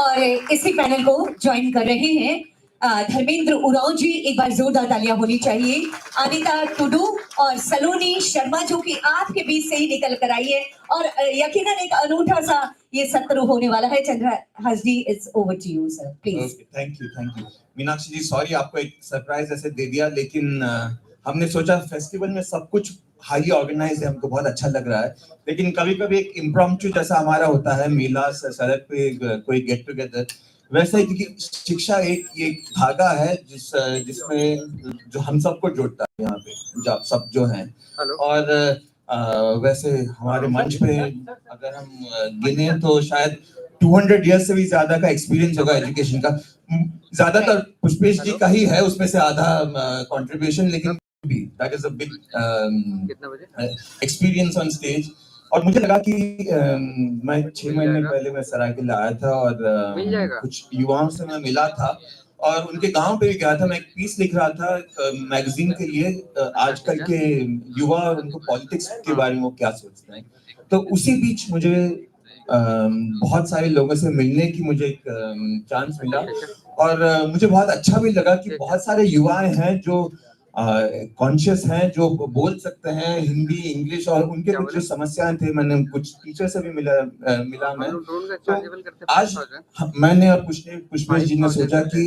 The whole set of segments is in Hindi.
और इसी पैनल को ज्वाइन कर रहे हैं धर्मेंद्र उरांव जी। एक बार जोरदार तालियां होनी चाहिए। अनीता टुडू और सलोनी शर्मा जो कि आपके बीच से ही निकल कर आई है और यकीनन एक अनूठा सा ये सत्र होने वाला है। Chandrahas ji, it's over to you sir, please. Thank you Meenakshi ji. Sorry आपको एक सरप्राइज ऐसे दे दिया, लेकिन हमने सोचा फेस्टिवल में सब कुछ हाईली ऑर्गेनाइज है, हमको बहुत अच्छा लग रहा है, लेकिन कभी कभी एक इम्प्रॉम्प्टू जैसा हमारा होता है मेला सड़क पे कोई गेट टुगेदर, वैसा ही, क्योंकि शिक्षा एक धागा है जिसमें जो हम सबको जोड़ता है यहाँ पे जब सब जो हैं। और वैसे हमारे मंच पे अगर हम गिने तो शायद 200 इयर्स से भी ज्यादा का एक्सपीरियंस होगा एजुकेशन का। ज्यादातर पुष्पेश जी का ही है, उसमें से आधा कंट्रीब्यूशन, लेकिन भी that is a big experience on stage. और मुझे लगा कि मैं 6 महीने पहले मैं सरायकेला आया था और कुछ युवाओं से मैं मिला था और उनके गांव पे भी गया था। मैं एक पीस लिख रहा था मैगजीन के लिए, आजकल के युवा उनको पॉलिटिक्स के बारे में वो क्या सोचते हैं। तो उसी बीच मुझे बहुत सारे लोगों से मिलने की मुझे एक चांस मिला और मुझे बहुत अच्छा भी लगा कि बहुत सारे युवाएं हैं जो कॉन्शियस हैं, जो बोल सकते हैं हिंदी इंग्लिश, और उनके कुछ जो समस्याएं थे, मैंने कुछ टीचर से भी मिला मैं। तो आज मैंने और पुष्पेश जी ने सोचा कि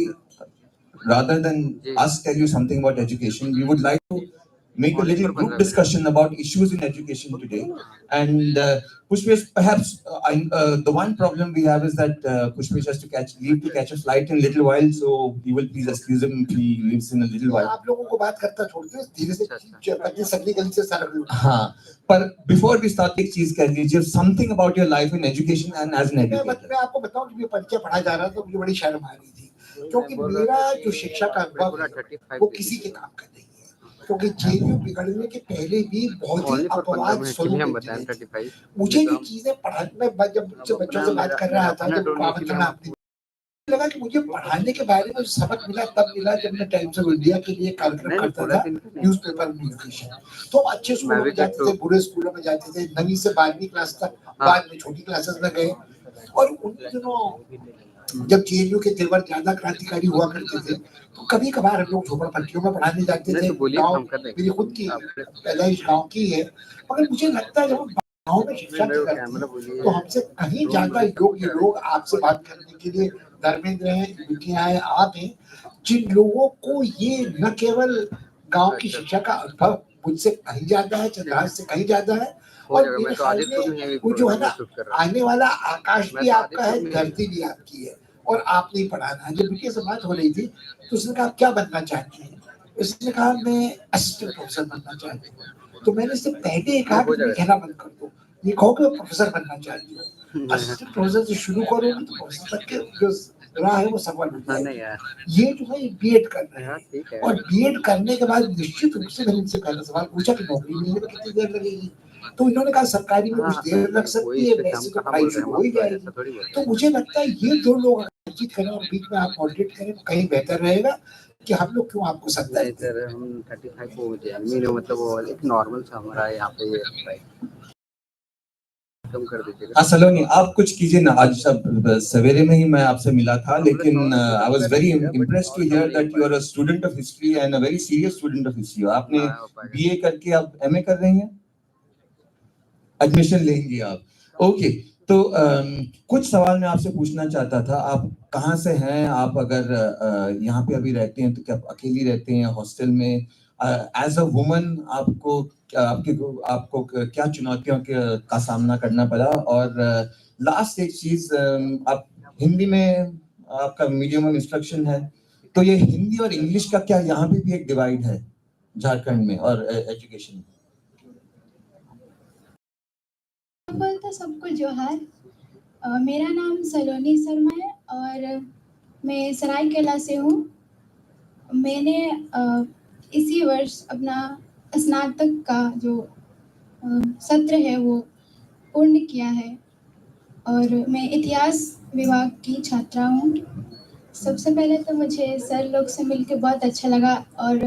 rather than us tell you something about education, we would like to make a little group discussion about issues in education today. And Pushpesh, perhaps the one problem we have is that Pushpesh has to catch a flight in a little while, so you will please excuse him if he leaves in a little while. आप लोगों को बात करता छोड़ते हैं, धीरे से सगली गली से सारा। हाँ, पर before we start, एक चीज कह दीजिए, something about your life in education and as an educator. मैं आपको बताऊं कि मैं परिचय पढ़ा जा रहा था तो मुझे बड़ी शर्म आ रही थी, क्योंकि मेरा जो शिक्षा का अनुभव वो किसी के काम का नहीं है। क्योंकि जेएनयू बिगड़ने के पहले भी बहुत ही अपवाद स्वरूप मुझे ये चीजें पढ़ाने में, जब बच्चों से बात कर रहा था, जब आमंत्रण आपने लगा कि मुझे पढ़ाने के बारे में सबक मिला तब मिला जब मैं टाइम्स ऑफ इंडिया के लिए कार्यक्रम करता था, न्यूज़पेपर एजुकेशन। तो अच्छे स्कूलों में जाते थे, बुरे स्कूलों में जाते थे, 9वीं से 12वीं क्लास तक, बाद में छोटी क्लासेस में गए। और उन दिनों जब जेएनयू के तेवर ज्यादा क्रांतिकारी हुआ करते थे तो कभी कभार हम लोग झोपड़पट्टियों में पढ़ाने जाते थे। गाँव मेरी खुद की पैदाइश गाँव की है, मगर मुझे लगता है जब हम गाँव में शिक्षा की करते हैं तो हमसे कहीं ज्यादा योग्य लोग आपसे बात करने के लिए धर्मेंद्र हैं, विकिया है, आप हैं, जिन लोगों को ये न केवल गाँव की शिक्षा का अनुभव मुझसे कहीं ज्यादा है, चंद्रहास से कहीं ज्यादा है, और मेरे ख्याल में वो जो है ना, आने वाला आकाश भी आपका है, धरती भी आपकी है, और आपने ही पढ़ाना है। जब विकी से बात हो रही थी तो उसने कहा क्या बनना चाहती है, उसने कहा मैं असिस्टेंट प्रोफेसर बनना चाहती हूँ। तो मैंने इससे पहले कहा कि कहना बंद कर दो, ये कहो कि प्रोफेसर बनना चाहती हूँ। असिस्टेंट प्रोफेसर से शुरू करोगे तो प्रोफेसर तक के जो रहा है वो सफल हो जाएगा। ये जो है बीएड कर रहे हैं, और बीएड करने के बाद निश्चित रूप से मैंने इनसे पहले सवाल पूछा कि नौकरी मिलने में कितनी देर लगेगी, तो इन्होंने कहा सरकारी में कुछ देर लग सकती है, वैसे तो पढ़ाई शुरू हो ही जाएगी। तो मुझे लगता है ये दो लोग बातचीत करें और बीच में आप मॉडरेट करें तो कहीं बेहतर रहेगा कि हम लोग क्यों आपको सत्ता है। सर हम 35 को मतलब वो एक नॉर्मल सा हमारा यहाँ पे कम कर दीजिएगा। हाँ सलोनी, आप कुछ कीजिए ना। आज सब सवेरे में ही मैं आपसे मिला था, लेकिन I was very impressed to hear that you are a student of history and a very serious student of history. आपने बीए करके आप एमए कर रही हैं, एडमिशन लेंगी आप। ओके, तो कुछ सवाल मैं आपसे पूछना चाहता था। आप कहाँ से हैं? आप अगर यहाँ पे अभी रहते हैं तो क्या अकेली रहते हैं हॉस्टल में? एज अ वुमन आपको क्या चुनौतियों का सामना करना पड़ा? और लास्ट एक चीज, आप हिंदी में आपका मीडियम ऑफ इंस्ट्रक्शन है, तो ये हिंदी और इंग्लिश का क्या यहाँ पे भी एक डिवाइड है झारखंड में और एजुकेशन में? बोलता सबको जोहार। मेरा नाम सलोनी शर्मा है और मैं सरायकेला से हूँ। मैंने इसी वर्ष अपना स्नातक का जो सत्र है वो पूर्ण किया है और मैं इतिहास विभाग की छात्रा हूँ। सबसे पहले तो मुझे सर लोग से मिलकर बहुत अच्छा लगा और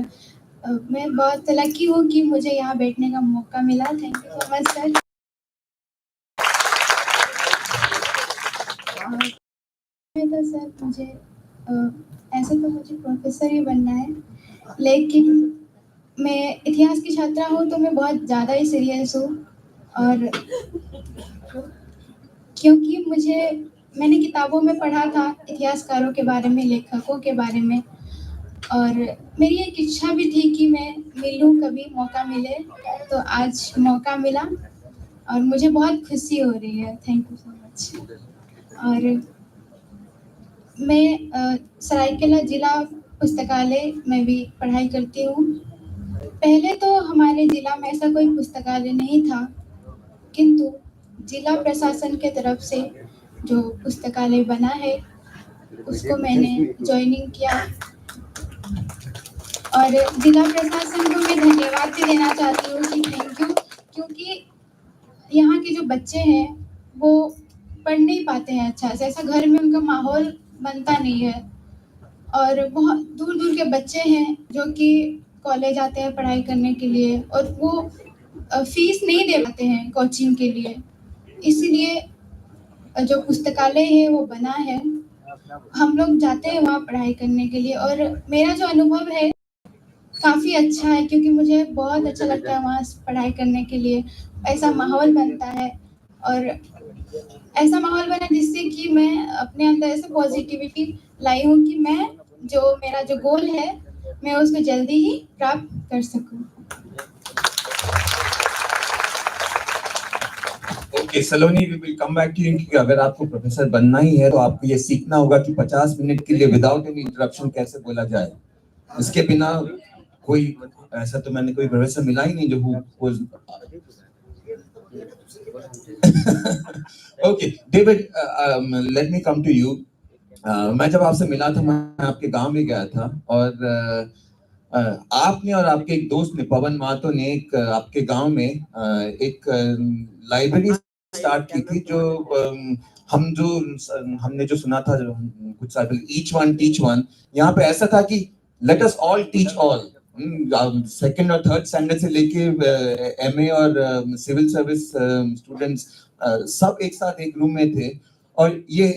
मैं बहुत लकी हूँ कि मुझे यहाँ बैठने का मौका मिला। Thank you so much sir. तो सर मुझे ऐसे तो मुझे प्रोफेसर ही बनना है, लेकिन मैं इतिहास की छात्रा हूँ तो मैं बहुत ज़्यादा ही सीरियस हूँ। और क्योंकि मैंने किताबों में पढ़ा था इतिहासकारों के बारे में, लेखकों के बारे में, और मेरी एक इच्छा भी थी कि मैं मिलूं, कभी मौका मिले, तो आज मौका मिला और मुझे बहुत खुशी हो रही है। Thank you so much. और मैं सरायकेला जिला पुस्तकालय में भी पढ़ाई करती हूँ। पहले तो हमारे जिला में ऐसा कोई पुस्तकालय नहीं था, किंतु जिला प्रशासन के तरफ से जो पुस्तकालय बना है उसको मैंने ज्वाइनिंग किया, और जिला प्रशासन को मैं धन्यवाद भी देना चाहती हूँ कि थैंक यू, क्योंकि यहाँ के जो बच्चे हैं वो पढ़ नहीं पाते हैं अच्छा से, ऐसा घर में उनका माहौल बनता नहीं है, और बहुत दूर दूर के बच्चे हैं जो कि कॉलेज आते हैं पढ़ाई करने के लिए, और वो फीस नहीं दे पाते हैं कोचिंग के लिए, इसीलिए जो पुस्तकालय है वो बना है, हम लोग जाते हैं वहाँ पढ़ाई करने के लिए। और मेरा जो अनुभव है काफ़ी अच्छा है, क्योंकि मुझे बहुत अच्छा लगता है वहाँ पढ़ाई करने के लिए। ऐसा माहौल बनता है, और ऐसा माहौल बना जिससे कि मैं अपने अंदर ऐसे पॉजिटिविटी लाई हूँ कि मेरा जो गोल है मैं उसको जल्दी ही प्राप्त कर सकूँ। Okay Saloni, we will come back to you कि अगर आपको प्रोफेसर बनना ही है तो आपको ये सीखना होगा कि 50 मिनट के लिए विदाउट एनी इंटरप्शन कैसे बोला जाए। इसके बिना कोई ऐसा तो मैंने कोई प्रोफेसर मिला ही नहीं जो okay David, let me come to you. मैं जब आपसे मिला था, मैं आपके गांव में गया था, और आपने और आपके एक दोस्त ने, पवन महतो ने, एक आपके गांव में एक लाइब्रेरी स्टार्ट की थी, जो हमने जो सुना था, जो कुछ साल पहले, ईच वन टीच वन। यहाँ पे ऐसा था कि let us all teach all. Second और थर्ड स्टैंडर्ड से लेके एमए और सिविल सर्विस स्टूडेंट्स सब एक साथ एक रूम में थे। और ये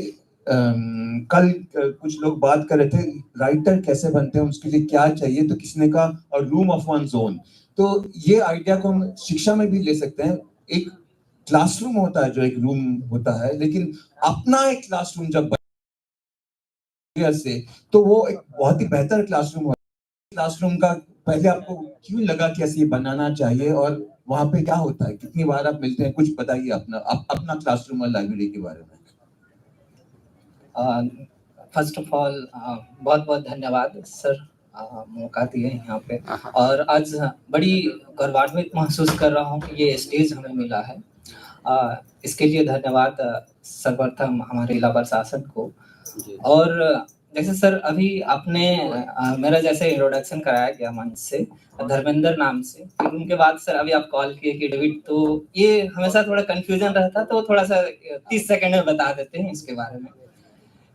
कल कुछ लोग बात कर रहे थे राइटर कैसे बनते हैं, उसके लिए क्या चाहिए, तो किसी ने कहा और रूम ऑफ वन जोन। तो ये आइडिया को हम शिक्षा में भी ले सकते हैं। एक क्लासरूम होता है जो एक रूम होता है, लेकिन अपना एक क्लासरूम जब से, तो वो एक बहुत ही बेहतर क्लासरूम होता है। क्लासरूम का पहले आपको क्यों लगा कि ऐसे बनाना चाहिए, और वहां पे क्या होता है, कितनी बार आप मिलते हैं, कुछ बताइए अपना क्लासरूम और लाइब्रेरी के बारे में। फर्स्ट ऑफ ऑल बहुत बहुत धन्यवाद सर, मौका दिए यहाँ पे, और आज बड़ी गौरवान्वित महसूस कर रहा हूँ कि ये स्टेज हमें मिला है। इसके लिए धन्यवाद सर्वप्रथम हमारे जिला प्रशासन को। और जैसे सर अभी आपने मेरा जैसे इंट्रोडक्शन कराया गया मंच से, धर्मेंद्र नाम से, फिर उनके बाद सर अभी आप कॉल किए कि डेविड, तो ये हमेशा थोड़ा कंफ्यूजन रहता, तो थोड़ा सा 30 सेकंड में बता देते हैं इसके बारे में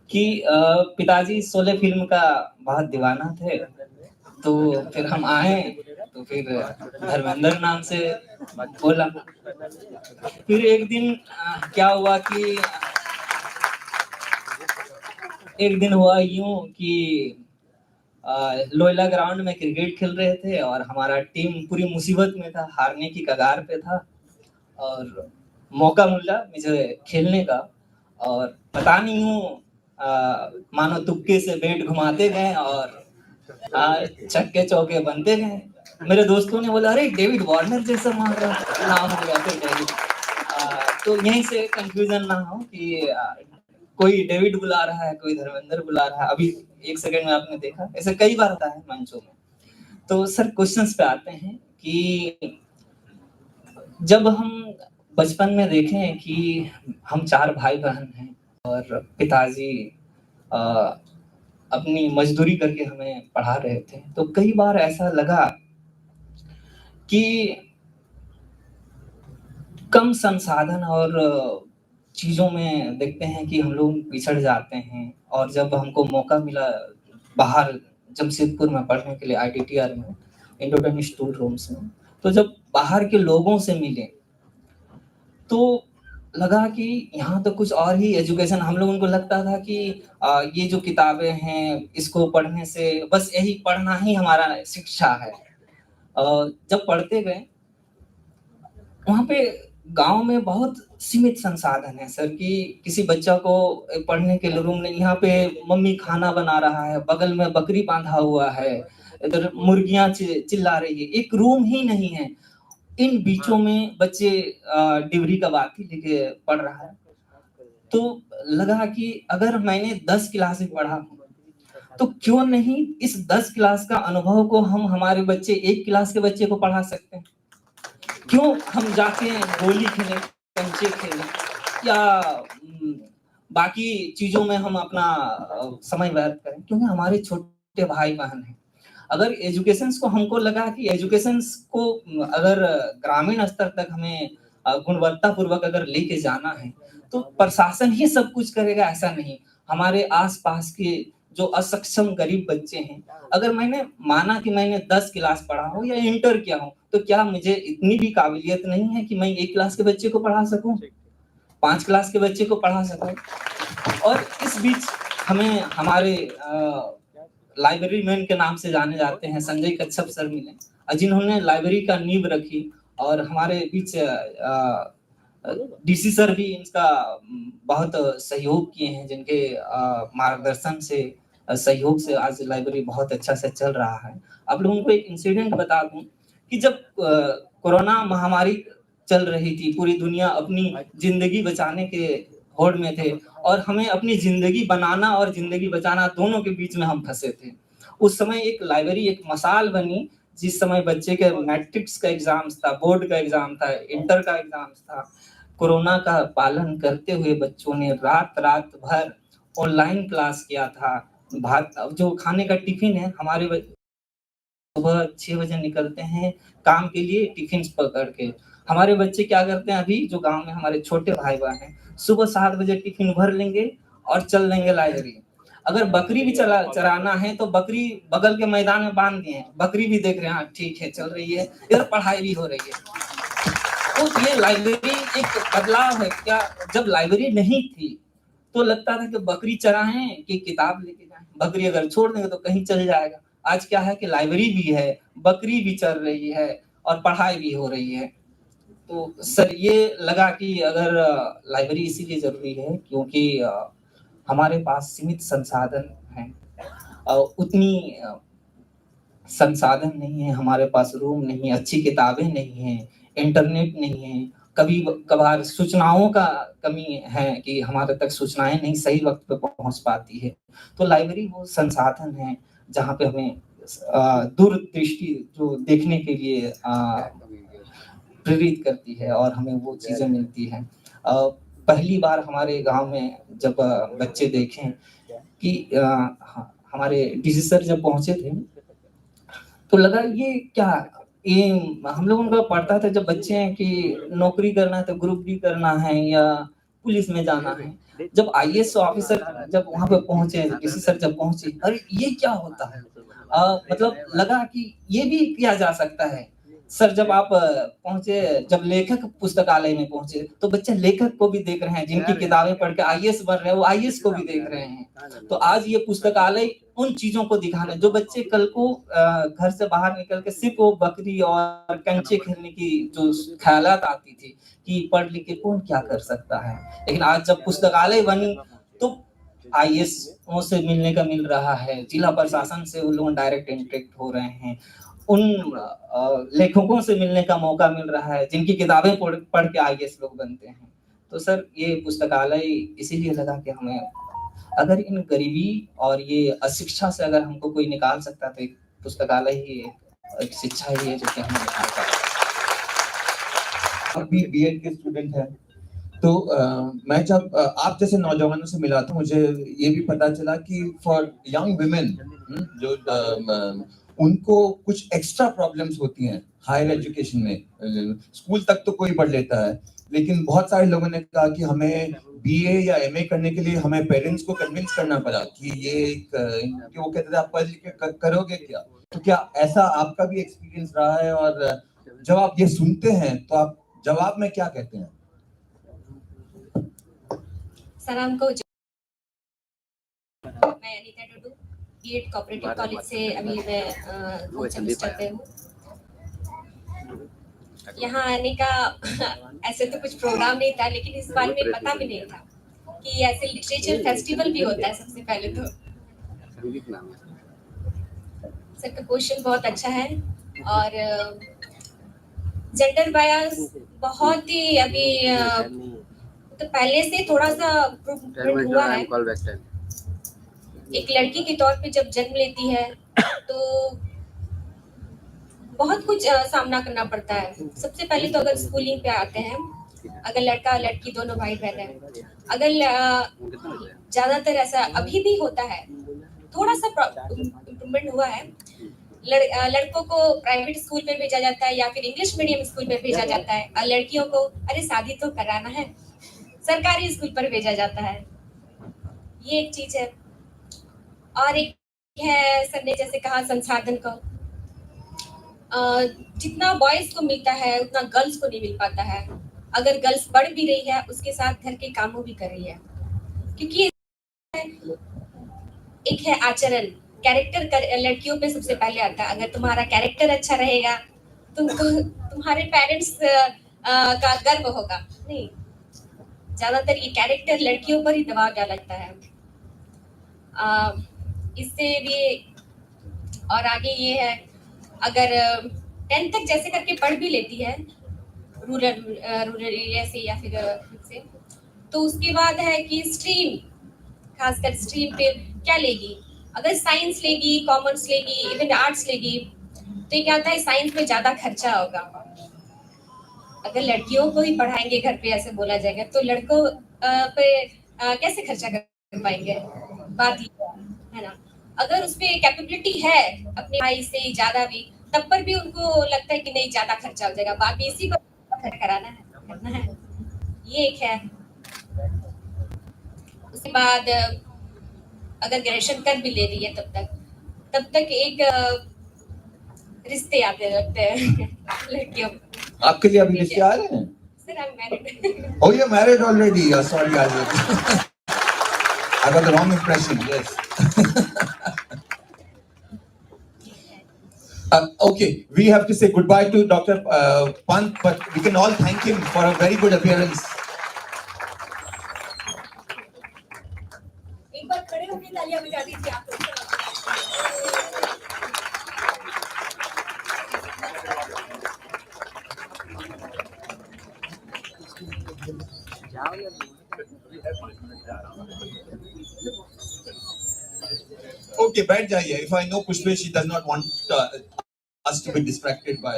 कि पिताजी शोले फिल्म का बहुत दीवाना थे, तो फिर हम आए तो फिर धर्मेंद्र नाम से बोला। फिर एक दिन क्या हुआ कि एक दिन हुआ यूं कि लोयला ग्राउंड में क्रिकेट खेल रहे थे और हमारा टीम पूरी मुसीबत में था, हारने की कगार पे था, और मौका मिला मुझे खेलने का, और पता नहीं हूँ मानो तुक्के से बैट घुमाते गए और छक्के चौके बनते गए। मेरे दोस्तों ने बोला अरे डेविड वार्नर जैसा मार रहा, नाम हो गया फिर डेविड। तो यहीं से कंफ्यूजन ना हो कि कोई डेविड बुला रहा है, कोई धर्मेंद्र बुला रहा है। अभी एक सेकंड में आपने देखा, ऐसे कई बार होता है मंचों में। तो सर क्वेश्चंस पे आते हैं कि जब हम बचपन में देखें कि हम 4 भाई बहन हैं और पिताजी अपनी मजदूरी करके हमें पढ़ा रहे थे, तो कई बार ऐसा लगा कि कम संसाधन और चीजों में देखते हैं कि हम लोग पिछड़ जाते हैं। और जब हमको मौका मिला बाहर जमशेदपुर में पढ़ने के लिए, ITTR में, इंडोटन स्टूल रूम्स में, तो जब बाहर के लोगों से मिले तो लगा कि यहाँ तो कुछ और ही एजुकेशन, हम लोगों को लगता था कि ये जो किताबें हैं इसको पढ़ने से बस यही पढ़ना ही हमारा शिक्षा है। जब पढ़ते गए वहाँ पे गांव में बहुत सीमित संसाधन है सर, कि किसी बच्चा को पढ़ने के लिए रूम नहीं, यहाँ पे मम्मी खाना बना रहा है, बगल में बकरी बांधा हुआ है, इधर मुर्गियां चिल्ला रही है, एक रूम ही नहीं है। इन बीचों में बच्चे डिग्री का बात लेके पढ़ रहा है। तो लगा कि अगर मैंने 10 क्लास पढ़ा तो क्यों नहीं इस 10 क्लास का अनुभव को हम हमारे बच्चे 1 क्लास के बच्चे को पढ़ा सकते हैं। क्यों हम जाके गोली खेलें, कंचे खेलें या बाकी चीजों में हम अपना समय व्यर्थ करें, क्योंकि हमारे छोटे भाई बहन हैं। अगर एजुकेशन को, हमको लगा कि एजुकेशन को अगर ग्रामीण स्तर तक हमें गुणवत्ता पूर्वक अगर लेके जाना है तो प्रशासन ही सब कुछ करेगा, ऐसा नहीं। हमारे आसपास के जो असक्षम गरीब बच्चे हैं, अगर मैंने माना कि मैंने 10 क्लास पढ़ा हूँ या इंटर किया हूँ, तो क्या मुझे इतनी भी काबिलियत नहीं है कि मैं 1 क्लास के बच्चे को पढ़ा सकूं, 5 क्लास के बच्चे को पढ़ा सकूं। और इस बीच हमें हमारे लाइब्रेरी मैन के नाम से जाने जाते हैं संजय कच्छप सर मिले, जिन्होंने लाइब्रेरी का नींव रखी, और हमारे बीच डीसी सर भी इनका बहुत सहयोग किए हैं, जिनके मार्गदर्शन से, सहयोग से आज लाइब्रेरी बहुत अच्छा से चल रहा है। आप लोगों को एक इंसिडेंट बता दूं कि जब कोरोना महामारी चल रही थी, पूरी दुनिया अपनी जिंदगी बचाने के होड़ में थे, और हमें अपनी जिंदगी बनाना और जिंदगी बचाना दोनों के बीच में हम फंसे थे। उस समय एक लाइब्रेरी एक मसाल बनी, जिस समय बच्चे के मैट्रिक्स का एग्जाम था, बोर्ड का एग्जाम था, इंटर का एग्जाम था। कोरोना का पालन करते हुए बच्चों ने रात भर ऑनलाइन क्लास किया था। भात जो खाने का टिफिन है, हमारे सुबह 6 बजे निकलते हैं काम के लिए टिफिन पकड़ के। हमारे बच्चे क्या करते हैं, अभी जो गांव में हमारे छोटे भाई बहन हैं, सुबह 7 बजे टिफिन भर लेंगे और चल देंगे लाइब्रेरी। अगर बकरी भी चराना है तो बकरी बगल के मैदान में बांध दिए, बकरी भी देख रहे हैं, ठीक है चल रही है, इधर पढ़ाई भी हो रही है। तो ये लाइब्रेरी एक बदलाव है। क्या जब लाइब्रेरी नहीं थी तो लगता था कि बकरी चराएं कि किताब लेके जाएं, बकरी अगर छोड़ देंगे तो कहीं चल जाएगा। आज क्या है कि लाइब्रेरी भी है, बकरी भी चल रही है और पढ़ाई भी हो रही है। तो सर ये लगा कि अगर लाइब्रेरी इसीलिए जरूरी है क्योंकि हमारे पास सीमित संसाधन हैं, उतनी संसाधन नहीं है, हमारे पास रूम नहीं है, अच्छी किताबें नहीं है, इंटरनेट नहीं है, कभी कभार सूचनाओं का कमी है कि हमारे तक सूचनाएं नहीं सही वक्त पे पहुंच पाती है। तो लाइब्रेरी वो संसाधन है जहाँ पे हमें दूरदृष्टि जो देखने के लिए प्रेरित करती है और हमें वो चीजें मिलती हैं। पहली बार हमारे गांव में जब बच्चे देखें कि हमारे डीसी सर जब पहुंचे थे तो लगा ये क्या, ये हम लोगों को पढ़ता था जब बच्चे हैं कि नौकरी करना है तो ग्रुप डी करना है या पुलिस में जाना है। जब आईएएस ऑफिसर जब वहां पे पहुंचे, डीसी सर जब पहुंचे, अरे ये क्या होता है, मतलब लगा कि ये भी किया जा सकता है। सर जब आप पहुंचे, जब लेखक पुस्तकालय में पहुंचे तो बच्चे लेखक को भी देख रहे हैं, जिनकी किताबें पढ़ के आईएएस बन रहे हैं वो आईएएस को भी देख रहे हैं। तो आज ये पुस्तकालय उन चीजों को दिखाने, जो बच्चे कल को घर से बाहर निकल के सिर्फ वो बकरी और कंचे खेलने की जो ख्यालात आती थी कि पढ़ लिख के कौन क्या कर सकता है, लेकिन आज जब पुस्तकालय बनी तो आईएएस से मिलने का मिल रहा है, जिला प्रशासन से उन लोग डायरेक्ट इंटरेक्ट हो रहे हैं, उन लेखकों से मिलने का मौका मिल रहा है जिनकी किताबें पढ़ के आईएएस लोग बनते हैं। तो सर ये पुस्तकालय इसीलिए लगा कि हमें अगर इन गरीबी और ये अशिक्षा से अगर हमको कोई निकाल सकता तो एक पुस्तकालय ही एक शिक्षा ही है जो कि हमें निकाल सकता है। अभी बीएड के स्टूडेंट हैं तो मैं जब आप जैसे नौजवानों से मिला था मुझे ये भी पता चला कि फॉर यंग वुमेन जो उनको कुछ एक्स्ट्रा प्रॉब्लम्स होती हैं हायर एजुकेशन में। स्कूल तक तो कोई पढ़ लेता है, लेकिन बहुत सारे लोगों ने कहा कि हमें बीए या एमए करने के लिए हमें पेरेंट्स को कन्विंस करना पड़ा कि ये कि वो कहते थे आप पढ़ लिख के करोगे क्या। तो क्या ऐसा आपका भी एक्सपीरियंस रहा है, और जब आप ये सुनते हैं तो आप जवाब में क्या कहते हैं? सर हमको मैं Anita Tudu BEd cooperative college से अभी मैं फोर्थ सेमेस्टर पे हूँ। यहाँ आने का ऐसे तो कुछ प्रोग्राम नहीं था, लेकिन इस बारे में पता भी नहीं था कि ऐसे लिटरेचर फेस्टिवल भी होता है। सबसे पहले तो सर का क्वेश्चन बहुत अच्छा है और जेंडर बायस बहुत ही अभी तो पहले से थोड़ा सा इम्प्रूवमेंट हुआ है। एक लड़की के तौर पे जब जन्म लेती है तो बहुत कुछ सामना करना पड़ता है। सबसे पहले तो अगर स्कूलिंग पे आते हैं, अगर लड़का लड़की दोनों भाई बहन है, अगर ज्यादातर ऐसा अभी भी होता है, थोड़ा सा इम्प्रूवमेंट हुआ है। लड़कों को प्राइवेट स्कूल में भेजा जाता है या फिर इंग्लिश मीडियम स्कूल में भेजा जाता है, और लड़कियों को अरे शादी तो कराना है सरकारी स्कूल पर भेजा जाता है। ये एक चीज है। और एक है सर ने जैसे कहा संसाधन को, जितना बॉयज को मिलता है उतना गर्ल्स को नहीं मिल पाता है। अगर गर्ल्स पढ़ भी रही है उसके साथ घर के कामों भी कर रही है, क्योंकि एक है आचरण, कैरेक्टर लड़कियों पे सबसे पहले आता है। अगर तुम्हारा कैरेक्टर अच्छा रहेगा तुमको तुम्हारे पेरेंट्स का गर्व होगा। नहीं, ज्यादातर ये कैरेक्टर लड़कियों पर ही दबाव डाला जाता है। इससे भी और आगे ये है, अगर 10th तक जैसे करके पढ़ भी लेती है रूरल एरिया से या फिर से, तो उसके बाद है कि स्ट्रीम, खासकर स्ट्रीम पे क्या लेगी। अगर साइंस लेगी, कॉमर्स लेगी, इवन आर्ट्स लेगी, तो ये क्या होता है साइंस में ज्यादा खर्चा होगा। अगर लड़कियों को ही पढ़ाएंगे घर पे ऐसे बोला जाएगा तो लड़कों पे कैसे खर्चा कर पाएंगे। बात ये है ना, अगर उसपे कैपेबिलिटी है अपने भाई से ज्यादा भी, तब पर भी उनको लगता है कि नहीं ज्यादा खर्चा हो जाएगा, बाद में इसी पर खर्च करना है। ये एक है। उसके बाद अगर ग्रेजुएशन कर भी ले रही है तब तक एक रिश्ते आते रहते हैं लड़कियों। आपके लिए अभी रिश्ते आ रहे हैं? Sir I am married. Oh, you're married already. Sorry, I got the wrong impression. Yes. Okay, we have to say goodbye to Dr. Pant, but we can all thank him for a very good appearance. एक बार खड़े होकर तालियां बजा दीजिए आप लोग। Okay, बैठ जाइए. If I know Pushpe, she does not want us to be distracted by.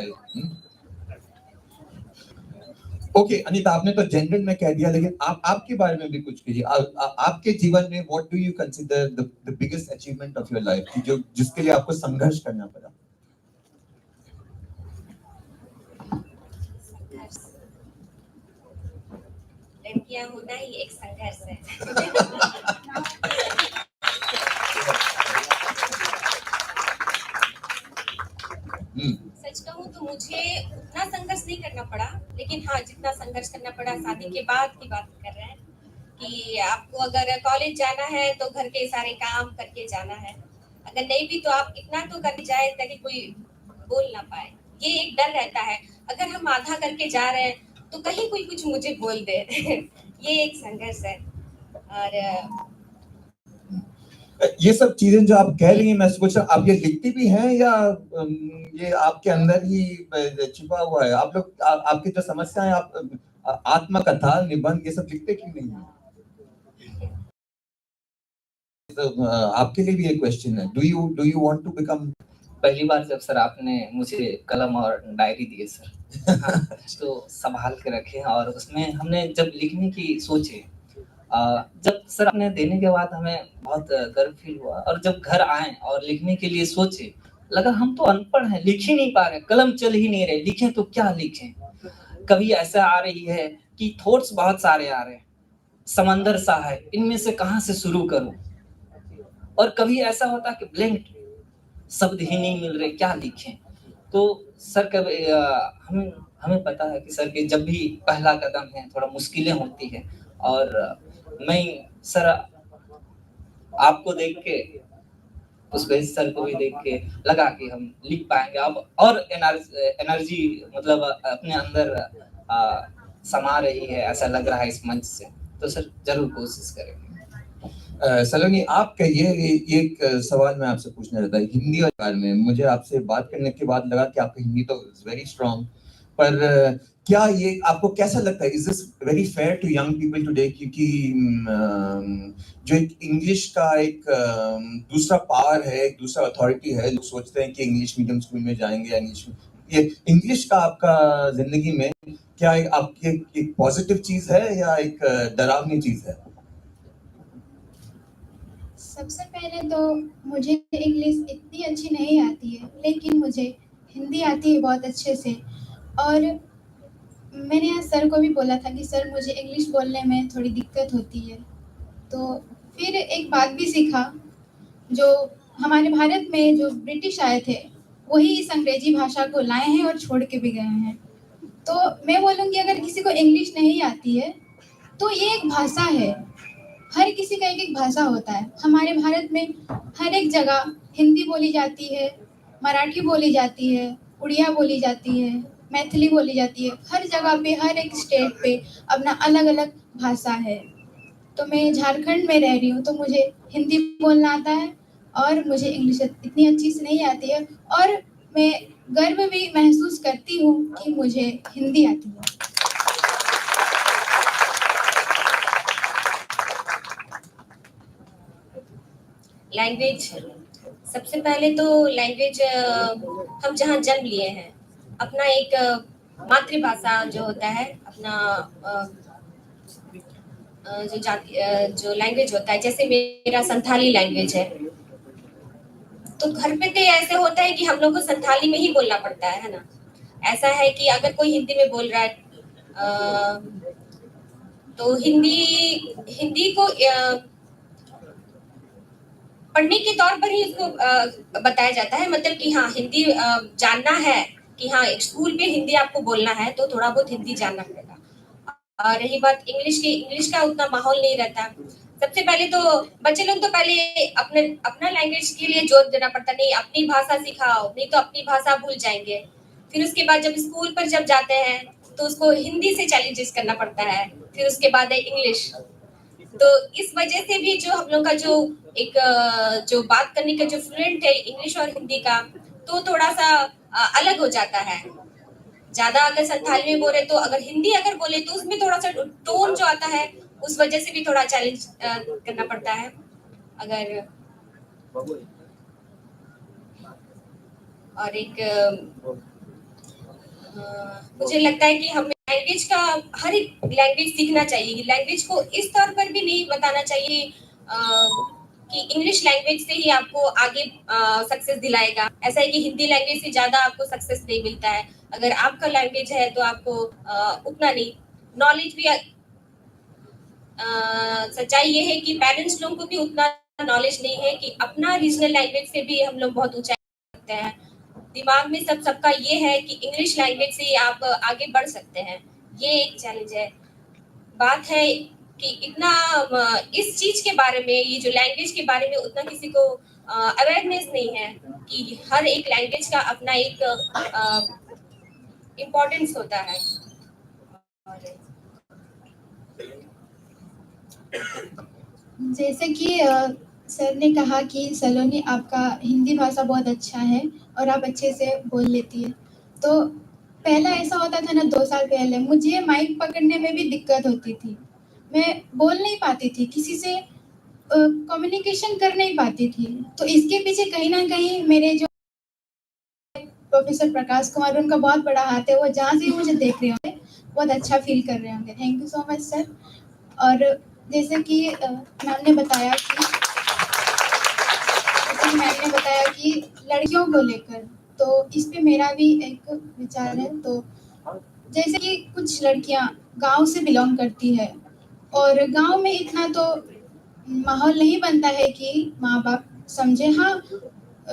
Okay, Anita, आपने तो जेंडर में कह दिया, लेकिन आपके बारे में भी कुछ कीजिए। आपके जीवन में what do you consider the biggest achievement of your life, कि जो जिसके लिए आपको संघर्ष करना पड़ा? लड़कियां होना ही एक संघर्ष है। सच कहूँ तो मुझे उतना संघर्ष नहीं करना पड़ा, लेकिन हाँ जितना संघर्ष करना पड़ा शादी के बाद की बात कर रहे हैं कि आपको अगर कॉलेज जाना है तो घर के सारे काम करके जाना है, अगर नहीं भी तो आप इतना तो करके जाए ताकि कोई बोल ना पाए। ये एक डर रहता है, अगर हम आधा करके जा रहे हैं तो कहीं कोई कुछ मुझे बोल दे। ये एक संघर्ष है। और ये सब चीजें जो आप कह रही हैं, मैं सोच रहा आप ये लिखती भी हैं या ये आपके अंदर ही छिपा हुआ है? आप लोग आपकी जो समस्याएं, आप आत्मकथा, निबंध, ये सब लिखते क्यों नहीं हैं? तो आपके लिए भी एक क्वेश्चन है, do you want to become? पहली बार जब सर आपने मुझे कलम और डायरी दिए सर, तो संभाल के रखे, और उसमें हमने जब लिखने की सोचे, जब सर आपने देने के बाद हमें बहुत गर्व फील हुआ, और जब घर आए और लिखने के लिए सोचे, लगा हम तो अनपढ़ हैं, लिख ही नहीं पा रहे, कलम चल ही नहीं रहे, लिखें तो क्या लिखें। कभी ऐसा आ रही है कि थॉट्स बहुत सारे आ रहे हैं, समंदर सा है, इनमें से कहाँ से शुरू करूं, और कभी ऐसा होता कि ब्लैंक, शब्द ही नहीं मिल रहे, क्या लिखें। तो सर कभी हमें पता है कि सर के जब भी पहला कदम है, थोड़ा मुश्किलें होती है, और मैं सर आपको देख के पुष्पेश सर को भी देख के लगा कि हम लिख पाएंगे अब, और एनर्जी मतलब अपने अंदर समा रही है, ऐसा लग रहा है इस मंच से। तो सर जरूर कोशिश करेंगे। सलोनी, आप कहिए, ये एक सवाल मैं आपसे पूछना चाहता हूँ हिंदी और बारे में। मुझे आपसे बात करने के बाद लगा कि आपका हिंदी तो वेरी स्ट्रांग, पर क्या ये आपको कैसा लगता है, is this very fair to young people today? क्योंकि जो एक इंग्लिश का एक दूसरा पावर है, एक दूसरा अथॉरिटी है, लोग सोचते हैं कि इंग्लिश मीडियम स्कूल में जाएंगे, ये इंग्लिश का आपका जिंदगी में क्या आपकी एक पॉजिटिव चीज है या एक डरावनी चीज है? सबसे पहले तो मुझे इंग्लिश इतनी अच्छी नहीं आती है, लेकिन मुझे हिंदी आती है बहुत अच्छे से। और मैंने यहाँ सर को भी बोला था कि सर मुझे इंग्लिश बोलने में थोड़ी दिक्कत होती है। तो फिर एक बात भी सीखा, जो हमारे भारत में जो ब्रिटिश आए थे वही इस अंग्रेजी भाषा को लाए हैं और छोड़ के भी गए हैं। तो मैं बोलूँगी अगर किसी को इंग्लिश नहीं आती है तो ये एक भाषा है, हर किसी का एक एक भाषा होता है। हमारे भारत में हर एक जगह हिंदी बोली जाती है, मराठी बोली जाती है, उड़िया बोली जाती है, मैथिली बोली जाती है। हर जगह पे, हर एक स्टेट पे अपना अलग अलग भाषा है। तो मैं झारखंड में रह रही हूँ, तो मुझे हिंदी बोलना आता है और मुझे इंग्लिश इतनी अच्छी से नहीं आती है, और मैं गर्व भी महसूस करती हूँ कि मुझे हिंदी आती है। लैंग्वेज, सबसे पहले तो लैंग्वेज हम जहाँ जन्म लिए हैं, अपना एक मातृभाषा जो होता है, अपना जो लैंग्वेज होता है, जैसे मेरा संथाली लैंग्वेज है, तो घर पे तो ऐसे होता है कि हम लोग को संथाली में ही बोलना पड़ता है ना। ऐसा है कि अगर कोई हिंदी में बोल रहा है तो हिंदी को पढ़ने के तौर पर ही उसको बताया जाता है, मतलब कि हाँ हिंदी जानना है कि हाँ स्कूल में हिंदी आपको बोलना है तो थोड़ा बहुत हिंदी जानना पड़ेगा। और रही बात इंग्लिश की, इंग्लिश का उतना माहौल नहीं रहता। सबसे पहले तो बच्चे लोग तो पहले अपना लैंग्वेज के लिए जोर देना पड़ता, नहीं अपनी भाषा सिखाओ, नहीं तो अपनी भाषा भूल जाएंगे। फिर उसके बाद जब स्कूल पर जब जाते हैं तो उसको हिंदी से चैलेंजेस करना पड़ता है, फिर उसके बाद है इंग्लिश। तो इस वजह से भी जो हम लोग का जो एक जो बात करने का जो फ्लुएंट है इंग्लिश और हिंदी का, तो थोड़ा सा अलग हो जाता है। ज्यादा अगर संथाली में बोले तो अगर हिंदी अगर बोले तो उसमें थोड़ा सा टोन जो आता है, उस वजह से भी थोड़ा चैलेंज करना पड़ता है। अगर और एक मुझे लगता है कि हमें लैंग्वेज का हर एक लैंग्वेज सीखना चाहिए। लैंग्वेज को इस तौर पर भी नहीं बताना चाहिए कि इंग्लिश लैंग्वेज से ही आपको आगे सक्सेस दिलाएगा। ऐसा है कि हिंदी लैंग्वेज से ज्यादा आपको सक्सेस नहीं मिलता है। अगर आपका लैंग्वेज है तो आपको उतना नहीं नॉलेज भी सच्चाई ये है कि पेरेंट्स लोगों को भी उतना नॉलेज नहीं है कि अपना रीजनल लैंग्वेज से भी हम लोग बहुत ऊंचाई सकते हैं। दिमाग में सबका ये है कि इंग्लिश लैंग्वेज से आप आगे बढ़ सकते हैं, ये एक चैलेंज है। बात है कि इतना इस चीज के बारे में, ये जो लैंग्वेज के बारे में उतना किसी को अवेयरनेस नहीं है कि हर एक लैंग्वेज का अपना एक इम्पोर्टेंस होता है। जैसे कि सर ने कहा कि सलोनी आपका हिंदी भाषा बहुत अच्छा है और आप अच्छे से बोल लेती है। तो पहला ऐसा होता था ना, 2 साल पहले मुझे माइक पकड़ने में भी दिक्कत होती थी। मैं बोल नहीं पाती थी, किसी से कम्युनिकेशन कर नहीं पाती थी। तो इसके पीछे कहीं ना कहीं मेरे जो प्रोफेसर प्रकाश कुमार, उनका बहुत बड़ा हाथ है। वो जहाँ से मुझे देख रहे होंगे बहुत अच्छा फील कर रहे होंगे। Thank you so much sir. और जैसे कि मैम ने बताया कि लड़कियों को लेकर, तो इस पे मेरा भी एक विचार है। तो जैसे कि कुछ लड़कियां गांव से बिलोंग करती है और गांव में इतना तो माहौल नहीं बनता है कि माँ बाप समझे। हाँ,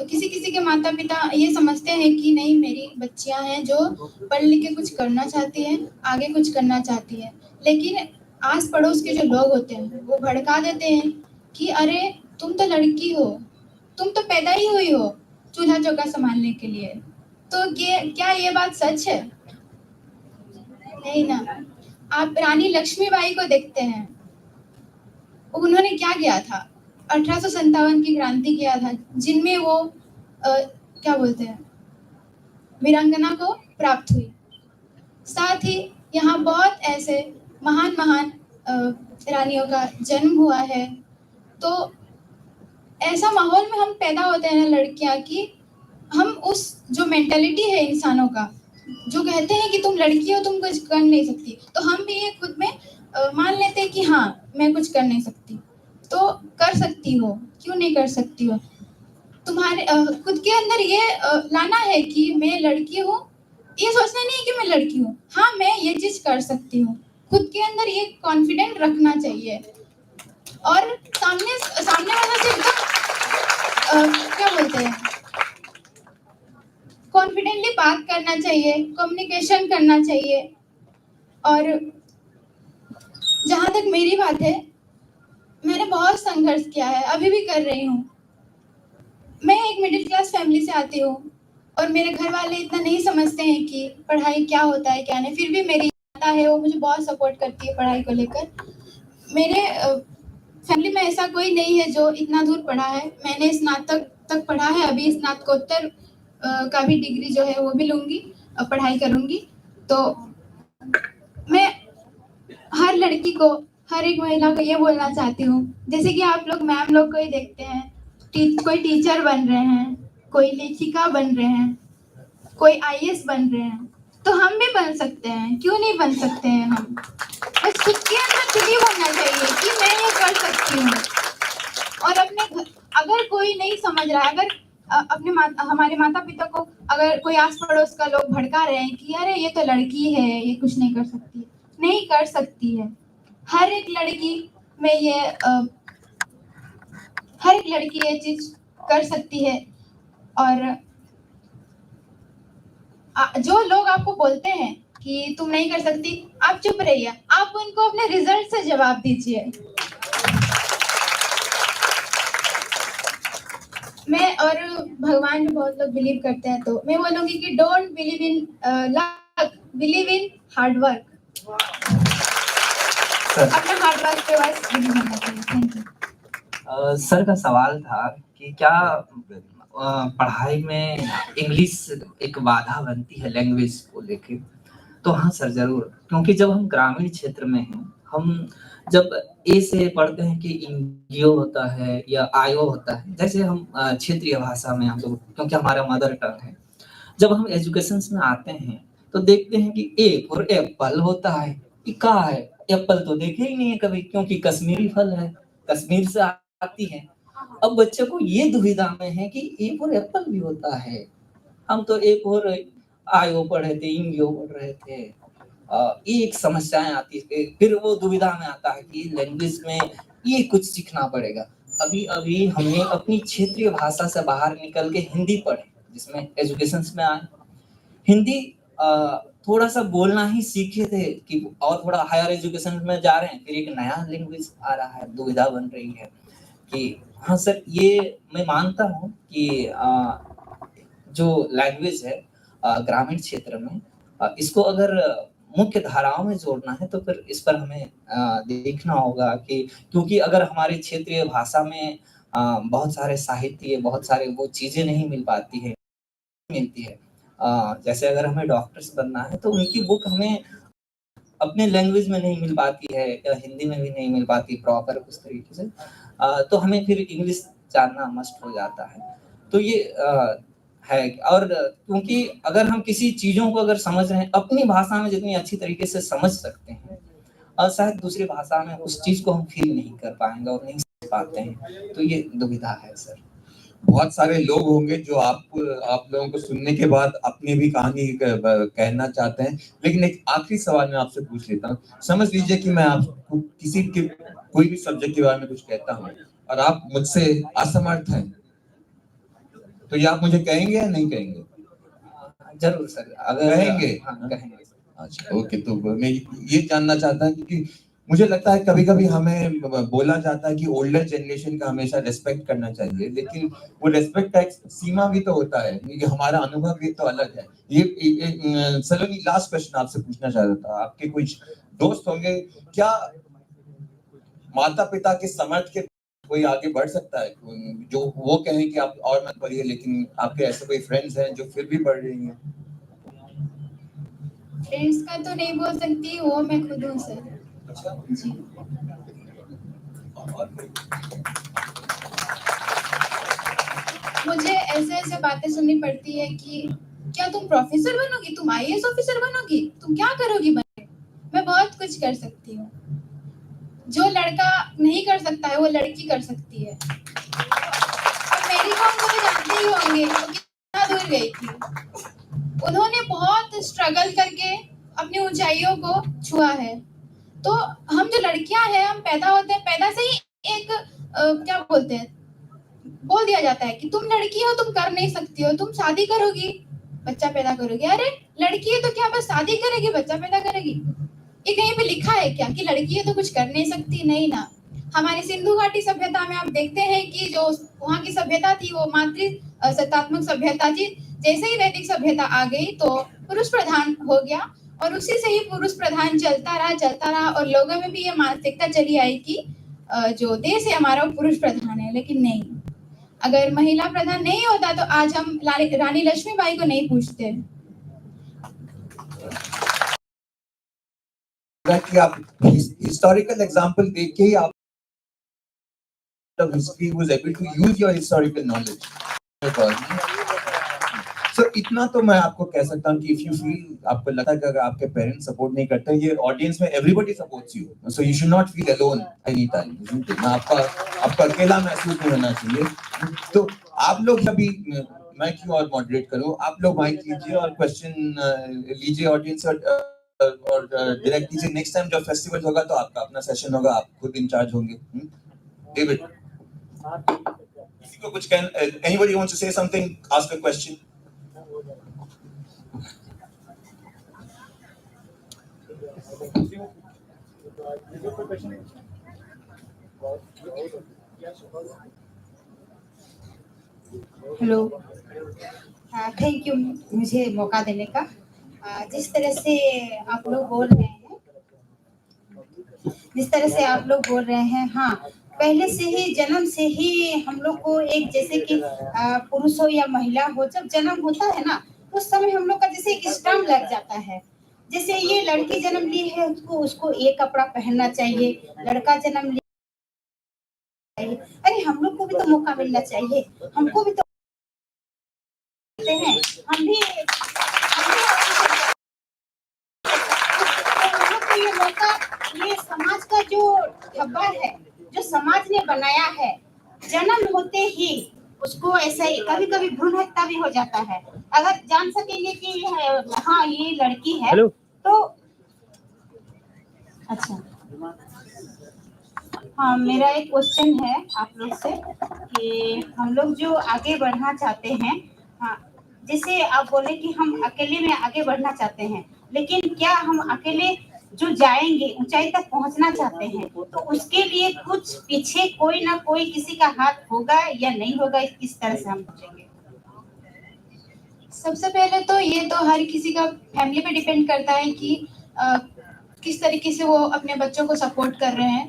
किसी किसी के माता पिता ये समझते हैं कि नहीं मेरी बच्चियां हैं जो पढ़ लिख के कुछ करना चाहती हैं, आगे कुछ करना चाहती है। लेकिन आस पड़ोस के जो लोग होते हैं वो भड़का देते हैं कि अरे तुम तो लड़की हो, तुम तो पैदा ही हुई हो चूल्हा चौका संभालने के लिए। तो क्या ये बात सच है? नहीं ना। आप रानी लक्ष्मीबाई को देखते हैं, उन्होंने क्या किया था? 1857 की क्रांति किया था, जिनमें वो क्या बोलते हैं, वीरांगना को प्राप्त हुई। साथ ही यहाँ बहुत ऐसे महान महान रानियों का जन्म हुआ है। तो ऐसा माहौल में हम पैदा होते हैं ना लड़कियां, कि हम उस जो मेंटालिटी है इंसानों का, जो कहते हैं कि तुम लड़की हो, तुम कुछ कर नहीं सकती, तो हम भी ये खुद में मान लेते हैं कि हाँ मैं कुछ कर नहीं सकती। तो कर सकती हो, क्यों नहीं कर सकती हो? तुम्हारे खुद के अंदर ये लाना है कि मैं लड़की हूँ, ये सोचना नहीं है कि मैं लड़की हूँ, हाँ मैं ये चीज कर सकती हूँ। खुद के अंदर ये कॉन्फिडेंट रखना चाहिए और सामने वाला से एकदम क्या बोलते हैं, कॉन्फिडेंटली बात करना चाहिए, कम्युनिकेशन करना चाहिए। और जहाँ तक मेरी बात है, मैंने बहुत संघर्ष किया है, अभी भी कर रही हूँ। मैं एक मिडिल क्लास फैमिली से आती हूँ और मेरे घर वाले इतना नहीं समझते हैं कि पढ़ाई क्या होता है क्या नहीं। फिर भी मेरी माता है, वो मुझे बहुत सपोर्ट करती है पढ़ाई को लेकर। मेरे फैमिली में ऐसा कोई नहीं है जो इतना दूर पढ़ा है। मैंने स्नातक तक पढ़ा है, अभी स्नातकोत्तर का भी डिग्री जो है वो भी लूंगी, पढ़ाई करूंगी। तो मैं हर लड़की को, हर एक महिला को ये बोलना चाहती हूँ, जैसे कि आप लोग मैम लोग को ही देखते हैं, कोई टीचर बन रहे हैं, कोई लेखिका बन रहे हैं, कोई आईएएस बन रहे हैं, तो हम भी बन सकते हैं, क्यों नहीं बन सकते हैं हम? बस खुद के अंदर बिलीव होना चाहिए कि मैं ये कर सकती हूँ। और अपने अगर कोई नहीं समझ रहा है, अगर हमारे माता पिता को अगर कोई आस पड़ोस का लोग भड़का रहे हैं कि अरे ये तो लड़की है, ये कुछ नहीं कर सकती, नहीं कर सकती है। हर एक लड़की में ये हर एक लड़की ये चीज कर सकती है। और जो लोग आपको बोलते हैं कि तुम नहीं कर सकती, आप चुप रहिए, आप उनको अपने रिजल्ट से जवाब दीजिए। मैं और भगवान में बहुत लोग बिलीव करते हैं, तो मैं बोलूंगी कि don't believe in luck, believe in hard work. अपना हार्ड वर्क पे बस बिलीव करना चाहिए। Thank you. सर का सवाल था कि क्या पढ़ाई में इंग्लिश एक बाधा बनती है लैंग्वेज को लेके? तो हाँ सर, जरूर। क्योंकि जब हम ग्रामीण क्षेत्र में हैं, हम जब ए से पढ़ते हैं कि इंगियो होता है या आयो होता है, जैसे हम क्षेत्रीय भाषा में हम लोग, क्योंकि हमारा मदर टंग है, जब हम एजुकेशन में आते हैं तो देखते हैं कि ए फॉर एप्पल होता है, ये क्या है? एप्पल तो देखे ही नहीं है कभी, क्योंकि कश्मीरी फल है, कश्मीर से आती है। अब बच्चे को ये दुविधा में है कि ए फॉर एप्पल भी होता है। हम तो ए फॉर आयो पढ़ रहे थे, इंगियो पढ़ रहे थे। ये एक समस्याएं आती है। फिर वो दुविधा में आता है कि लैंग्वेज में ये कुछ सीखना पड़ेगा। अभी अभी हमने अपनी क्षेत्रीय भाषा से बाहर निकल के हिंदी पढ़ी, जिसमें एजुकेशन में आए, हिंदी थोड़ा सा बोलना ही सीखे थे कि और थोड़ा हायर एजुकेशन में जा रहे हैं, फिर एक नया लैंग्वेज आ रहा है, दुविधा बन रही है कि हाँ सर, ये मैं मानता हूँ कि जो लैंग्वेज है ग्रामीण क्षेत्र में, इसको अगर मुख्य धाराओं में जोड़ना है तो फिर इस पर हमें देखना होगा कि, क्योंकि अगर हमारी क्षेत्रीय भाषा में बहुत सारे साहित्य, बहुत सारे वो चीजें नहीं मिल पाती है, मिलती है। जैसे अगर हमें डॉक्टर्स बनना है तो उनकी बुक हमें अपने लैंग्वेज में नहीं मिल पाती है या हिंदी में भी नहीं मिल पाती प्रॉपर उस तरीके से, तो हमें फिर इंग्लिश जानना मस्ट हो जाता है। तो ये है। और क्योंकि अगर हम किसी चीजों को अगर समझ रहे हैं अपनी भाषा में जितनी अच्छी तरीके से समझ सकते हैं, और शायद दूसरी भाषा में उस चीज को हम फील नहीं कर पाएंगे और नहीं समझ पाते हैं, तो ये दुविधा है सर। बहुत सारे लोग होंगे जो आप लोगों को सुनने के बाद अपनी भी कहानी कहना चाहते हैं, लेकिन एक आखिरी सवाल मैं आपसे पूछ लेता हूँ। समझ लीजिए कि मैं आपको किसी के कोई भी सब्जेक्ट के बारे में कुछ कहता हूँ और आप मुझसे असमर्थ हैं, तो ये आप मुझे कहेंगे या नहीं कहेंगे? जरूर सर, अगर कहेंगे। हाँ, कहेंगे। अच्छा, ओके। तो मैं ये जानना चाहता हूँ कि मुझे लगता है कभी कभी हमें बोला जाता है कि ओल्डर जनरेशन का हमेशा रेस्पेक्ट करना चाहिए, लेकिन वो रेस्पेक्ट का एक सीमा भी तो होता है, ये हमारा अनुभव भी तो अलग है। ये सलोनी, लास्ट क्वेश्चन आपसे पूछना चाह रहा था, आपके कुछ दोस्त होंगे क्या माता पिता के समर्थ के कोई आगे बढ़ सकता है, जो वो कहें कि आप और मत पढ़िए, लेकिन आपके ऐसे कोई फ्रेंड्स हैं जो फिर भी पढ़ रही हैं? फ्रेंड्स का तो नहीं बोल सकती, वो मैं खुद हूँ सर। अच्छा जी। मुझे ऐसे ऐसे बातें सुननी पड़ती है कि क्या तुम प्रोफेसर बनोगी, तुम आईएएस ऑफिसर बनोगी, तुम क्या करोगी बन के? मैं बहुत कुछ कर सकती हूँ। जो लड़का नहीं कर सकता है वो लड़की कर सकती है। और मेरी कॉम को तो जानते ही होंगे, वो कितना दूर गई थी। उन्होंने बहुत स्ट्रगल करके अपनी ऊंचाइयों को छुआ है। तो हम जो लड़कियां हैं, हम पैदा होते हैं, पैदा से ही एक क्या बोलते हैं, बोल दिया जाता है कि तुम लड़की हो, तुम कर नहीं सकती हो, तुम शादी करोगी, बच्चा पैदा करोगी। अरे लड़की है तो क्या बस शादी करेगी, बच्चा पैदा करेगी? ये कहीं पे लिखा है क्या कि लड़की है तो कुछ कर नहीं सकती? नहीं ना। हमारी सिंधु घाटी सभ्यता में आप देखते हैं कि जो वहाँ की सभ्यता थी वो मातृ सत्तात्मक सभ्यता थी। जैसे ही वैदिक सभ्यता आ गई तो पुरुष प्रधान हो गया, और उसी से ही पुरुष प्रधान चलता रहा और लोगों में भी ये मानसिकता चली आई कि जो देश है हमारा वो पुरुष प्रधान है। लेकिन नहीं, अगर महिला प्रधान नहीं होता तो आज हम रानी लक्ष्मीबाई को नहीं पूछते। कि आप हिस्टोरिकल एग्जांपल देख के ही आप history was able to use your historical knowledge. So इतना तो मैं आपको कह सकता हूँ कि इफ यू फील, आपको लगता है कि अगर आपके पेरेंट्स सपोर्ट नहीं करते, ये ऑडियंस में everybody supports you, so you should not feel alone any time. आपका अकेला महसूस नहीं होना चाहिए। तो आप लोग अभी, मैं क्यों और मॉडरेट करूं, आप लोग माइक लीजिए और क्वेश्चन लीजिए ऑडियंस और डायरेक्ट कीजिए। नेक्स्ट टाइम जब फेस्टिवल होगा तो आपका अपना सेशन होगा, आप खुद इंचार्ज होंगे। डेविड, किसी को कुछ anybody wants to say something, ask a question. Hello, thank you मुझे मौका देने का। जिस तरह से आप लोग बोल रहे हैं, हाँ, पहले से ही जन्म से ही हम लोग को एक, जैसे कि पुरुष हो या महिला हो, जब जन्म होता है ना तो उस समय हम लोग का जैसे एक स्टैम्प लग जाता है। जैसे ये लड़की जन्म ली है, उसको एक कपड़ा पहनना चाहिए, लड़का जन्म लिया, अरे हम लोग को भी तो मौका मिलना चाहिए, हमको भी तो हैं, हम भी ये मौका, ये समाज का जो धब्बा है, जो समाज ने बनाया है, जन्म होते ही उसको ऐसा ही कभी कभी भ्रूण हत्या भी हो जाता है। अगर जान सकेंगे कि हाँ ये लड़की है तो अच्छा। हाँ, मेरा एक क्वेश्चन है आप लोग से कि हम लोग जो आगे बढ़ना चाहते हैं, हाँ, जैसे आप बोले कि हम अकेले में आगे बढ़ना चाहते हैं, लेकिन क्या हम अकेले जो जाएंगे, ऊंचाई तक पहुंचना चाहते हैं, तो उसके लिए कुछ पीछे कोई ना कोई किसी का हाथ होगा या नहीं होगा, किस तरह से हम पूछेंगे? सबसे पहले तो ये तो हर किसी का फैमिली पे डिपेंड करता है कि किस तरीके से वो अपने बच्चों को सपोर्ट कर रहे हैं।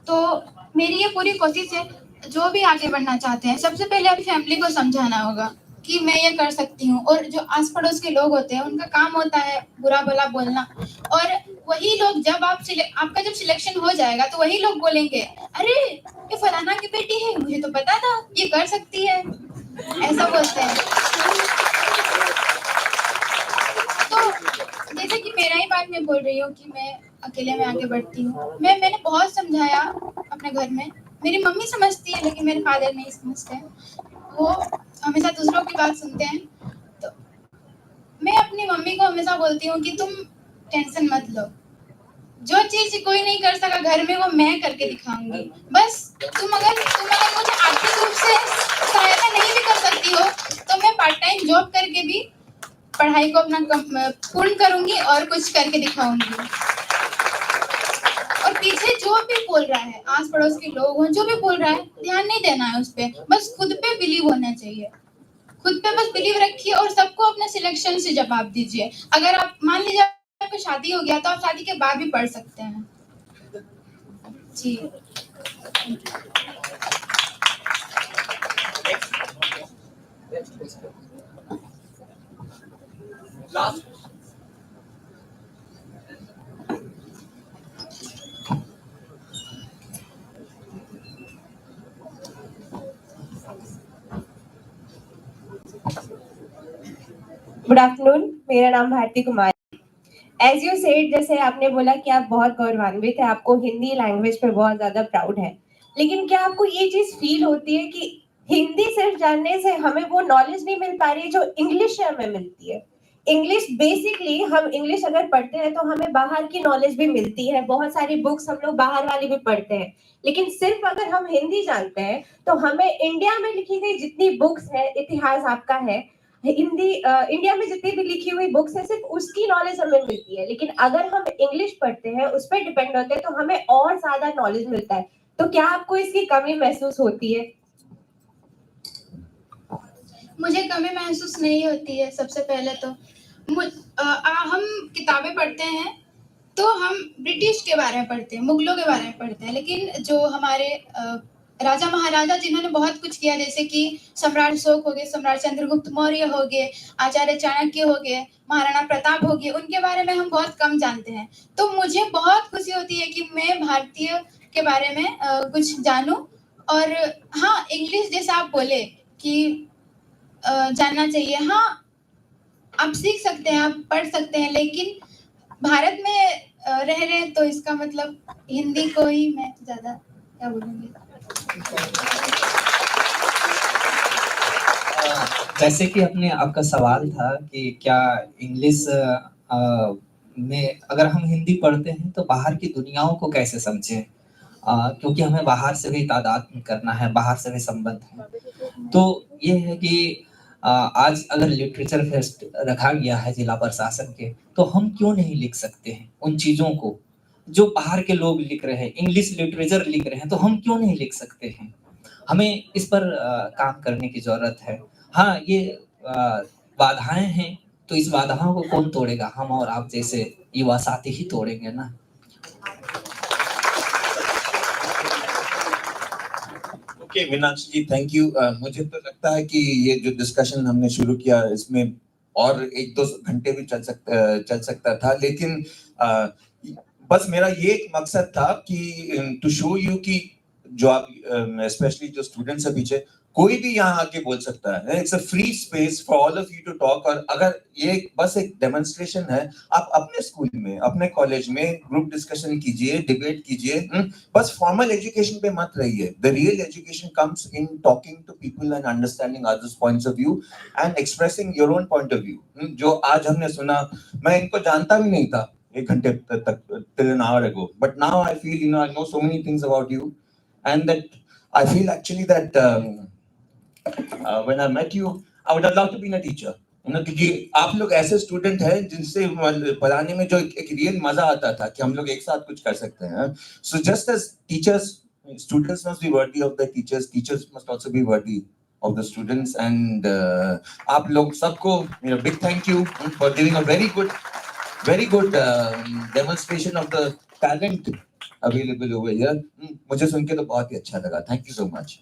तो मेरी ये पूरी कोशिश है, जो भी आगे बढ़ना चाहते हैं सबसे पहले अपनी फैमिली को समझाना होगा कि मैं ये कर सकती हूँ। और जो आस पड़ोस के लोग होते हैं उनका काम होता है बुरा भला बोलना, और वही लोग जब आपका जब सिलेक्शन हो जाएगा तो वही लोग बोलेंगे, अरे ये फलाना की बेटी है, मुझे तो पता था ये कर सकती है, ऐसा बोलते हैं। तो जैसे कि मेरा ही बात मैं बोल रही हूँ कि मैं अकेले में आगे बढ़ती हूँ। मैंने बहुत समझाया अपने घर में, मेरी मम्मी समझती है लेकिन मेरे फादर नहीं समझते हैं, वो हमेशा दूसरों की बात सुनते हैं। तो मैं अपनी मम्मी को हमेशा बोलती हूँ कि तुम टेंशन मत लो, जो चीज कोई नहीं कर सका घर में वो मैं करके दिखाऊंगी। बस तुम अगर मुझे आर्थिक रूप से सहायता नहीं भी कर सकती हो तो मैं पार्ट टाइम जॉब करके भी पढ़ाई को अपना पूर्ण करूंगी और कुछ करके दिखाऊंगी। जो भी बोल रहा है, आस पड़ोस के लोग हों, जो भी बोल रहा है, ध्यान नहीं देना है उस पे, बस खुद पे बिलीव होना चाहिए। खुद पे बस बिलीव रखिए और सबको अपने सिलेक्शन से जवाब दीजिए। अगर आप मान लीजिए आपको शादी हो गया तो आप शादी के बाद भी पढ़ सकते हैं। जी। गुड आफ्टरनून, मेरा नाम भारती कुमारी। एज यू सेड, जैसे आपने बोला कि आप बहुत गौरवान्वित है, आपको हिंदी लैंग्वेज पे बहुत ज्यादा प्राउड है, लेकिन क्या आपको ये चीज फील होती है कि हिंदी सिर्फ जानने से हमें वो नॉलेज नहीं मिल पा रही है जो इंग्लिश से हमें मिलती है? इंग्लिश बेसिकली, हम इंग्लिश अगर पढ़ते हैं तो हमें बाहर की नॉलेज भी मिलती है, बहुत सारी बुक्स हम लोग बाहर वाली भी पढ़ते हैं, लेकिन सिर्फ अगर हम हिंदी जानते हैं तो हमें इंडिया में लिखी गई जितनी बुक्स है, इतिहास आपका है, हिंदी इंडिया में जितनी भी लिखी हुई बुक्स है, सिर्फ उसकी नॉलेज हमें मिलती है। लेकिन अगर हम इंग्लिश पढ़ते हैं, उस पर डिपेंड होते हैं, तो हमें और ज्यादा नॉलेज मिलता है। तो क्या आपको इसकी कमी महसूस होती है? मुझे कमी महसूस नहीं होती है। सबसे पहले तो हम किताबें पढ़ते हैं तो हम ब्रिटिश के बारे में पढ़ते हैं, मुगलों के बारे में पढ़ते हैं, लेकिन जो हमारे राजा महाराजा जिन्होंने बहुत कुछ किया, जैसे कि सम्राट अशोक हो गए, सम्राट चंद्रगुप्त मौर्य हो गए, आचार्य चाणक्य हो गए, महाराणा प्रताप हो गए, उनके बारे में हम बहुत कम जानते हैं। तो मुझे बहुत खुशी होती है कि मैं भारतीय के बारे में कुछ जानूं। और हाँ, इंग्लिश जैसा आप बोले कि जानना चाहिए, हाँ आप सीख सकते हैं, आप पढ़ सकते हैं, लेकिन भारत में रह रहे हैं तो इसका मतलब हिंदी को ही मैं ज्यादा क्या बोलूँगी। जैसे कि अपने आपका सवाल था कि क्या इंग्लिश में अगर हम हिंदी पढ़ते हैं तो बाहर की दुनियाओं को कैसे समझें, क्योंकि हमें बाहर से भी तादाद करना है, बाहर से भी संबंध है। तो ये है कि आज अगर लिटरेचर फेस्ट रखा गया है जिला प्रशासन के, तो हम क्यों नहीं लिख सकते हैं उन चीजों को जो बाहर के लोग लिख रहे हैं, इंग्लिश लिटरेचर लिख रहे हैं, तो हम क्यों नहीं लिख सकते हैं? हमें इस पर काम करने की जरूरत है। हाँ, ये बाधाएं हैं, तो इस बाधाओं को कौन तोड़ेगा? हम और आप जैसे युवा साथी ही तोड़ेंगे ना। Okay Meenakshi ji, thank you. मुझे तो लगता है कि ये जो डिस्कशन हमने शुरू किया इसमें और 1-2 घंटे भी चल सकता था, लेकिन बस मेरा ये एक मकसद था कि टू शो यू कि जो आप स्पेशली जो स्टूडेंट्स है पीछे, कोई भी यहाँ आके बोल सकता है। It's a free space for all of you to talk. और अगर ये बस एक डेमोन्स्ट्रेशन है, आप अपने स्कूल में, अपने कॉलेज में ग्रुप डिस्कशन कीजिए, डिबेट कीजिए, बस फॉर्मल एजुकेशन पे मत रहिए। The real education comes in talking to people and understanding others points of view and expressing your own point of view. जो आज हमने सुना, मैं इनको जानता भी नहीं था 1 घंटे तक, till an hour ago, but now I feel, you know, I know so many things about you, and that I feel actually that when I met you, I would have loved to be a teacher, you know, क्योंकि आप लोग ऐसे स्टूडेंट हैं जिनसे पढ़ाने में जो एक रियल मजा आता था कि हम लोग एक साथ कुछ कर सकते हैं। So just as teachers, students must be worthy of the teachers, teachers must also be worthy of the students, and आप लोग सबको मेरा big thank you for giving a very good demonstration of the talent available over here. मुझे सुन के तो बहुत ही अच्छा लगा। Thank you so much.